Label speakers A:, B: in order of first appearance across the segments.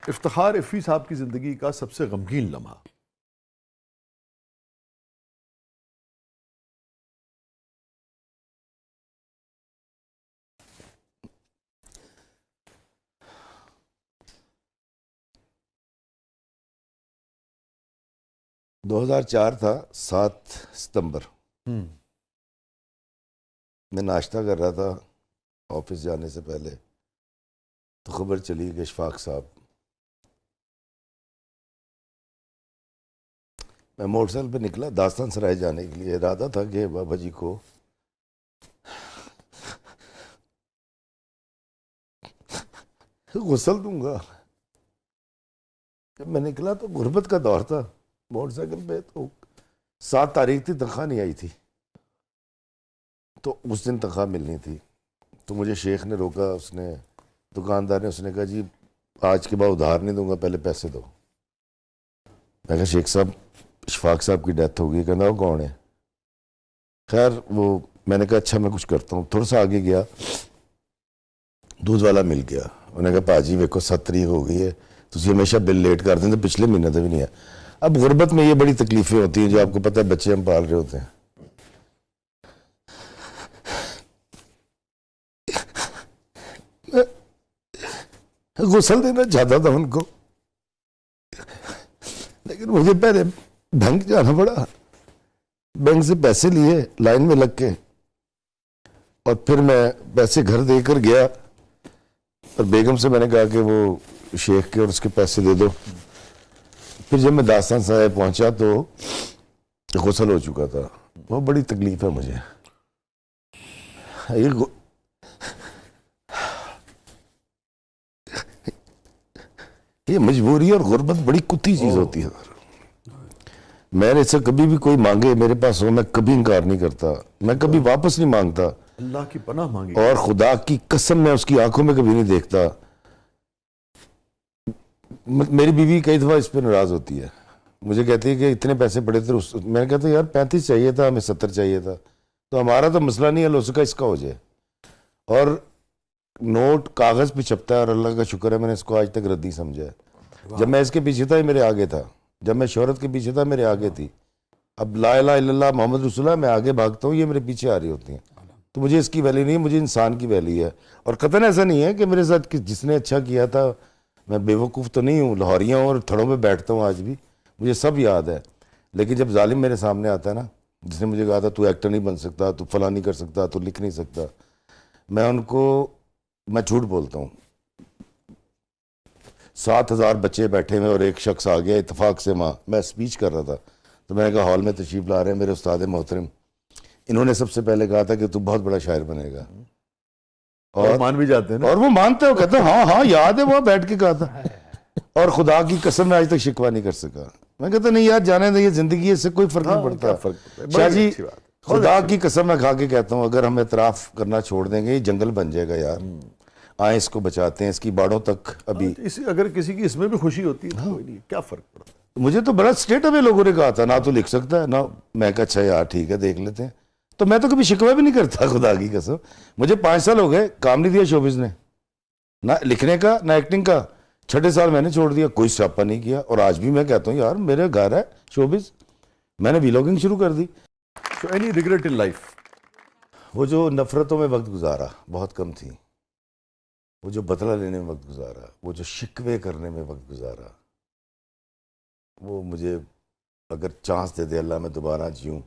A: Iftikhar IFFI صاحب کی زندگی کا سب سے غمگین لمحہ؟
B: 2004 تھا، 7 ستمبر. میں ناشتہ کر رہا تھا آفس جانے سے پہلے، تو خبر چلی کہ اشفاق صاحب. میں موٹر سائیکل پہ نکلا داستان سرائے جانے کے لیے. ارادہ تھا کہ بابا جی کو غسل دوں گا. جب میں نکلا تو غربت کا دور تھا. موٹر سائیکل پہ تو 7 تاریخ تھی، تنخواہ نہیں آئی تھی، تو اس دن تنخواہ ملنی تھی. تو مجھے شیخ نے روکا، اس نے دکاندار نے، اس نے کہا جی آج کے بعد ادھار نہیں دوں گا، پہلے پیسے دو. میں کہا شیخ صاحب اشفاق صاحب کی ڈیتھ ہو گئی. کہنا وہ کون ہے؟ خیر وہ میں نے کہا اچھا میں کچھ کرتا ہوں. تھوڑا سا آگے گیا، دودھ والا مل گیا. انہوں نے کہا پاجی ویکو 7 تاریخ ہو گئی ہے، تسی ہمیشہ بل لیٹ کر دیں، تو پچھلے مہینے تو بھی نہیں ہے. اب غربت میں یہ بڑی تکلیفیں ہوتی ہیں جو آپ کو پتہ ہے، بچے ہم پال رہے ہوتے ہیں. غسل دینا چاہتا تھا ان کو، لیکن مجھے پہلے بینک جانا پڑا. بینک سے پیسے لیے لائن میں لگ کے، اور پھر میں پیسے گھر دے کر گیا، اور بیگم سے میں نے کہا کہ وہ شیخ کے اور اس کے پیسے دے دو. پھر جب میں داستان صاحب پہنچا تو غسل ہو چکا تھا. وہ بڑی تکلیف ہے مجھے. یہ مجبوری اور غربت بڑی کتی چیز ہوتی ہے. میں نے سے کبھی بھی کوئی مانگے میرے پاس ہو، میں کبھی انکار نہیں کرتا، میں کبھی واپس نہیں مانگتا.
A: اللہ کی پناہ مانگی.
B: اور خدا کی قسم میں اس کی آنکھوں میں کبھی نہیں دیکھتا. میری بیوی کئی دفعہ اس پہ ناراض ہوتی ہے، مجھے کہتی ہے کہ اتنے پیسے پڑے تھے. میں نے کہتا یار 35 چاہیے تھا، ہمیں 70 چاہیے تھا. تو ہمارا تو مسئلہ نہیں ہے، اس کا اس کا ہو جائے. اور نوٹ کاغذ پہ چھپتا ہے، اور اللہ کا شکر ہے میں نے اس کو آج تک ردی سمجھا ہے. جب میں اس کے پیچھے تھا یہ میرے آگے تھا، جب میں شہرت کے پیچھے تھا میرے آگے تھی. اب لا الہ الا اللہ محمد رسول اللہ میں آگے بھاگتا ہوں، یہ میرے پیچھے آ رہی ہوتی ہیں. تو مجھے اس کی ویلی نہیں ہے، مجھے انسان کی ویلی ہے. اور قطعاً ایسا نہیں ہے کہ میرے ساتھ جس نے اچھا کیا تھا، میں بے وقوف تو نہیں ہوں. لاہوریوں اور تھڑوں پہ بیٹھتا ہوں آج بھی، مجھے سب یاد ہے. لیکن جب ظالم میرے سامنے آتا ہے نا، جس نے مجھے کہا تھا تو ایکٹر نہیں بن سکتا، تو فلاں نہیں کر سکتا، تو لکھ نہیں سکتا، میں ان کو میں جھوٹ بولتا ہوں. 7,000 بچے بیٹھے ہوئے اور ایک شخص آ گیا اتفاق سے. میں اسپیچ کر رہا تھا، تو میں نے کہا ہال میں تشریف لا رہے ہیں میرے استاد محترم، انہوں نے سب سے پہلے کہا تھا کہ تو بہت بڑا شاعر بنے گا.
A: اور مان بھی جاتے ہیں نا.
B: اور وہ مانتے ہو، کہتے ہیں ہاں ہاں یاد ہے، وہ بیٹھ کے کہا تھا. اور خدا کی قسم میں آج تک شکوہ نہیں کر سکا. میں کہتا نہیں یار جانے دیں، یہ زندگی ہے، اس سے کوئی فرق نہیں پڑتا. شاہ جی خدا کی قسم میں کھا کے کہتا ہوں، اگر ہم اعتراف کرنا چھوڑ دیں گے یہ جنگل بن جائے گا یار. آئیں اس کو بچاتے ہیں، اس کی باڑوں تک. ابھی
A: اگر کسی کی اس میں بھی خوشی ہوتی ہے کوئی نہیں، کیا فرق پڑتا ہے.
B: مجھے تو بڑا اسٹیٹ اوے لوگوں نے کہا تھا نہ تو لکھ سکتا ہے نہ. میں کہا اچھا یار ٹھیک ہے دیکھ لیتے ہیں. تو میں تو کبھی شکوہ بھی نہیں کرتا خدا کی قسم. مجھے 5 سال ہو گئے، کام نہیں دیا شوبز نے، نہ لکھنے کا نہ ایکٹنگ کا. 6 سال میں نے چھوڑ دیا، کوئی سیاپا نہیں کیا. اور آج بھی میں کہتا ہوں یار میرے گھر ہے شوبز، میں نے ویلاگنگ شروع کر دی.
A: So any regret in life؟
B: وہ جو نفرتوں میں وقت گزارا بہت کم تھی، وہ جو بدلہ لینے میں وقت گزارا، وہ جو شکوے کرنے میں وقت گزارا، وہ مجھے اگر چانس دے دے اللہ میں دوبارہ جیوں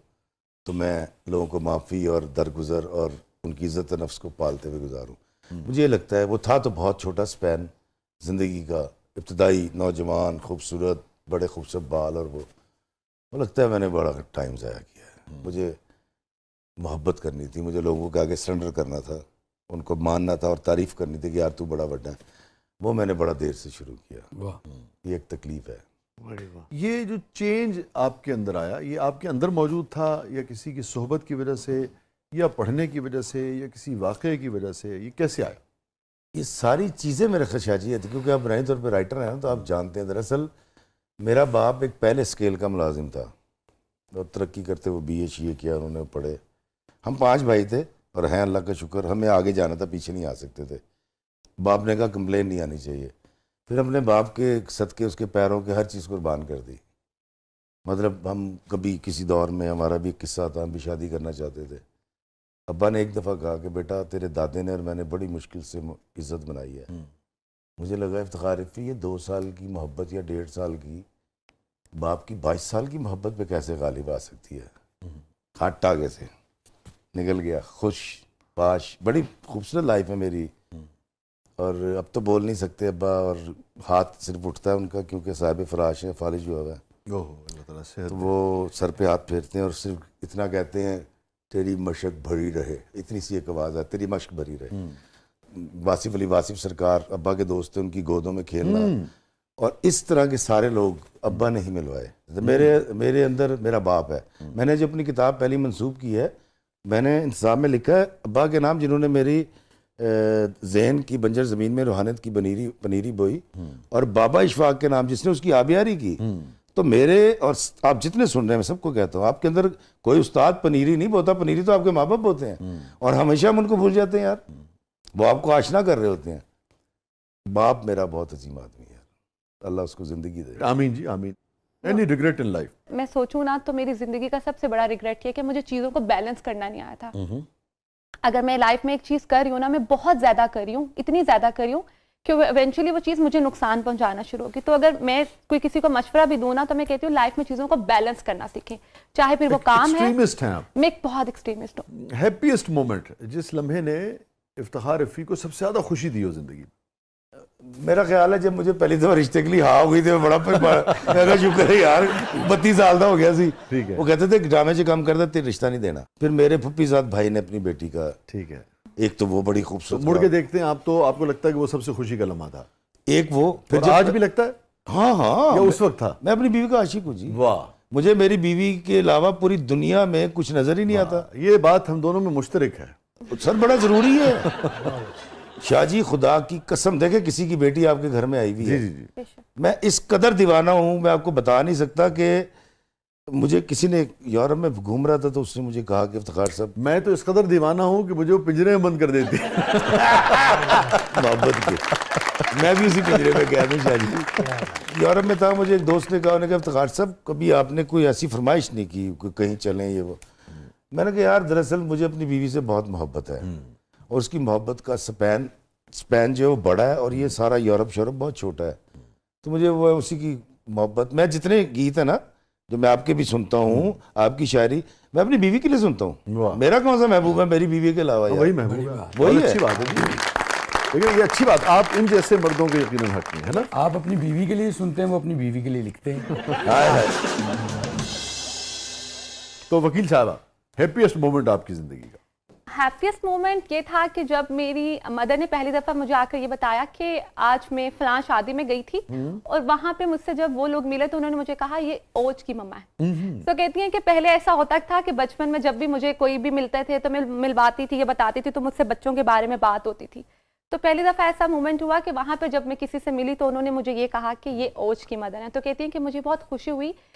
B: تو میں لوگوں کو معافی اور درگزر اور ان کی عزت نفس کو پالتے ہوئے گزاروں. مجھے یہ لگتا ہے وہ تھا تو بہت چھوٹا سپین زندگی کا، ابتدائی نوجوان خوبصورت بڑے خوبصورت بال، اور وہ لگتا ہے میں نے بڑا ٹائم ضائع کیا ہے. مجھے محبت کرنی تھی، مجھے لوگوں کے آگے سرنڈر کرنا تھا، ان کو ماننا تھا اور تعریف کرنی تھی کہ یار تو بڑا بڑا ہے. وہ میں نے بڑا دیر سے شروع کیا. یہ ایک تکلیف ہے.
A: یہ جو چینج آپ کے اندر آیا، یہ آپ کے اندر موجود تھا یا کسی کی صحبت کی وجہ سے یا پڑھنے کی وجہ سے یا کسی واقعے کی وجہ سے، یہ کیسے آیا؟
B: یہ ساری چیزیں میرے خدشہ تھی، کیونکہ آپ بنیادی طور پہ رائٹر ہیں تو آپ جانتے ہیں. دراصل میرا باپ ایک پہلے اسکیل کا ملازم تھا اور ترقی کرتے وہ BA شیے کیا انہوں نے، پڑھے. ہم 5 بھائی تھے اور ہیں اللہ کا شکر، ہمیں آگے جانا تھا، پیچھے نہیں آ سکتے تھے. باپ نے کہا کمپلین نہیں آنی چاہیے. پھر اپنے باپ کے صدقے اس کے پیروں کے ہر چیز قربان کر دی. مطلب ہم کبھی کسی دور میں ہمارا بھی ایک قصہ تھا, ہم بھی شادی کرنا چاہتے تھے. ابا نے ایک دفعہ کہا کہ بیٹا تیرے دادے نے اور میں نے بڑی مشکل سے عزت بنائی ہے. مجھے لگا افتخار رفیع یہ 2 سال کی محبت یا 1.5 سال کی باپ کی 22 سال کی محبت پہ کیسے غالب آ سکتی ہے. ہاتھ ٹاگے سے نکل گیا, خوش پاش, بڑی خوبصورت لائف ہے میری. اور اب تو بول نہیں سکتے ابا, اور ہاتھ صرف اٹھتا ہے ان کا کیونکہ صاحب فراش ہے, فالج ہوا ہوا ہے.
A: اللہ تعالیٰ صحت.
B: وہ سر پہ ہاتھ پھیرتے ہیں اور صرف اتنا کہتے ہیں تیری مشق بھری رہے, اتنی سی ایک آواز ہے, تیری مشق بھری رہے. واصف علی واصف سرکار ابا کے دوست تھے, ان کی گودوں میں کھیلنا, اور اس طرح کے سارے لوگ ابا نے ہی ملوائے. میرے اندر میرا باپ ہے. میں نے جو اپنی کتاب پہلی منسوب کی ہے, میں نے انتصاب میں لکھا ہے ابا کے نام جنہوں نے میری ذہن کی بنجر زمین میں روحانیت کی پنیری بوئی, اور بابا اشفاق کے نام جس نے اس کی آبیاری کی. تو میرے اور آپ جتنے سن رہے ہیں میں سب کو کہتا ہوں, آپ کے اندر کوئی استاد پنیری نہیں بوتا, پنیری تو آپ کے ماں باپ ہوتے ہیں, اور ہمیشہ ہم ان کو بھول جاتے ہیں یار, وہ آپ کو آشنا کر رہے ہوتے ہیں. باپ میرا بہت عظیم آدمی ہے, اللہ اس کو زندگی دے.
A: آمین جی آمین. Any regret in life?
C: میں سوچوں نا تو میری زندگی کا سب سے بڑا ریگریٹ یہ کہ مجھے چیزوں کو بیلنس کرنا نہیں آیا تھا. اگر میں لائف میں ایک چیز کر رہی ہوں نا, میں بہت زیادہ کر رہی ہوں, اتنی زیادہ کر رہی ہوں کہ ایونچولی وہ چیز مجھے نقصان پہنچانا شروع ہوگی. تو اگر میں کوئی کسی کو مشورہ بھی دوں نا تو میں کہتی ہوں لائف میں چیزوں کو بیلنس کرنا سیکھیں, چاہے پھر وہ کام ہے.
A: ایکسٹریمسٹ ہیں آپ.
C: میں ایک بہت ایکسٹریمسٹ ہوں.
A: ہیپیسٹ مومنٹ جس لمحے نے افتخار رفیع کو سب سے زیادہ خوشی دی ہو زندگی میں؟
B: میرا خیال ہے جب مجھے پہلی دفعہ رشتے کے لیے ہاں ہو گئی تھی, میں بڑا شکر ہے یار, 32 سال کا ہو گیا سی.
A: ٹھیک ہے.
B: وہ کہتے تھے ڈرامے سے کام کرتا تیرے رشتہ نہیں دینا. پھر میرے پھپھی زاد بھائی نے اپنی بیٹی کا,
A: ٹھیک ہے,
B: ایک تو وہ بڑی خوبصورت,
A: مڑ کے دیکھتے ہیں آپ تو آپ کو لگتا ہے کہ وہ سب سے خوشی کا لمحہ تھا,
B: ایک وہ
A: پھر آج بھی لگتا ہے
B: ہاں ہاں
A: یا اس وقت تھا؟
B: میں اپنی بیوی کا عاشق ہوں جی.
A: واہ,
B: مجھے میری بیوی کے علاوہ پوری دنیا میں کچھ نظر ہی نہیں آتا.
A: یہ بات ہم دونوں میں مشترک ہے
B: سر, بڑا ضروری ہے. شاہ جی خدا کی قسم, دیکھیں کسی کی بیٹی آپ کے گھر میں آئی ہوئی ہے,
A: جی جی.
B: میں اس قدر دیوانہ ہوں, میں آپ کو بتا نہیں سکتا. کہ مجھے کسی نے یورپ میں گھوم رہا تھا تو اس نے مجھے کہا کہ افتخار صاحب,
A: میں تو اس قدر دیوانہ ہوں کہ مجھے وہ پنجرے میں بند کر دیتی ہے
B: محبت کے, میں بھی اسی پنجرے میں گیا ہوں. شاہ جی یورپ میں تھا, مجھے ایک دوست نے کہا, انہوں نے کہا افتخار صاحب کبھی آپ نے کوئی ایسی فرمائش نہیں کی کہ کہیں چلیں یہ وہ. میں نے کہا یار دراصل مجھے اپنی بیوی سے بہت محبت ہے, اور اس کی محبت کا سپین جو ہے وہ بڑا ہے, اور یہ سارا یورپ شورپ بہت چھوٹا ہے. تو مجھے وہ اسی کی محبت, میں جتنے گیت ہیں نا جو میں آپ کے بھی سنتا ہوں, آپ کی شاعری میں اپنی بیوی کے لیے سنتا ہوں. میرا کون سا محبوب ہے میری بیوی کے علاوہ؟
A: وہی محبوب ہے,
B: وہی
A: اچھی بات ہے جی. لیکن یہ اچھی بات, آپ ان جیسے مردوں کے یقیناً حق نہیں ہے نا.
D: آپ اپنی بیوی کے لیے سنتے ہیں, وہ اپنی بیوی کے لیے لکھتے ہیں.
A: تو وکیل صاحبہ, ہیپیسٹ مومنٹ آپ کی زندگی کا؟
C: ہیپیسٹ مومنٹ یہ تھا کہ جب میری مدر نے پہلی دفعہ مجھے آ کر یہ بتایا کہ آج میں فلاں شادی میں گئی تھی, اور وہاں پہ مجھ سے جب وہ لوگ ملے تو انہوں نے مجھے کہا یہ اوج کی مما ہے. تو کہتی ہیں کہ پہلے ایسا ہوتا تھا کہ بچپن میں جب بھی مجھے کوئی بھی ملتے تھے تو میں ملواتی تھی یا بتاتی تھی تو مجھ سے بچوں کے بارے میں بات ہوتی تھی. تو پہلی دفعہ ایسا مومنٹ ہوا کہ وہاں پہ جب میں کسی سے ملی تو انہوں نے مجھے یہ کہا کہ یہ اوج کی مدر ہیں. تو کہتی ہیں کہ مجھے بہت خوشی ہوئی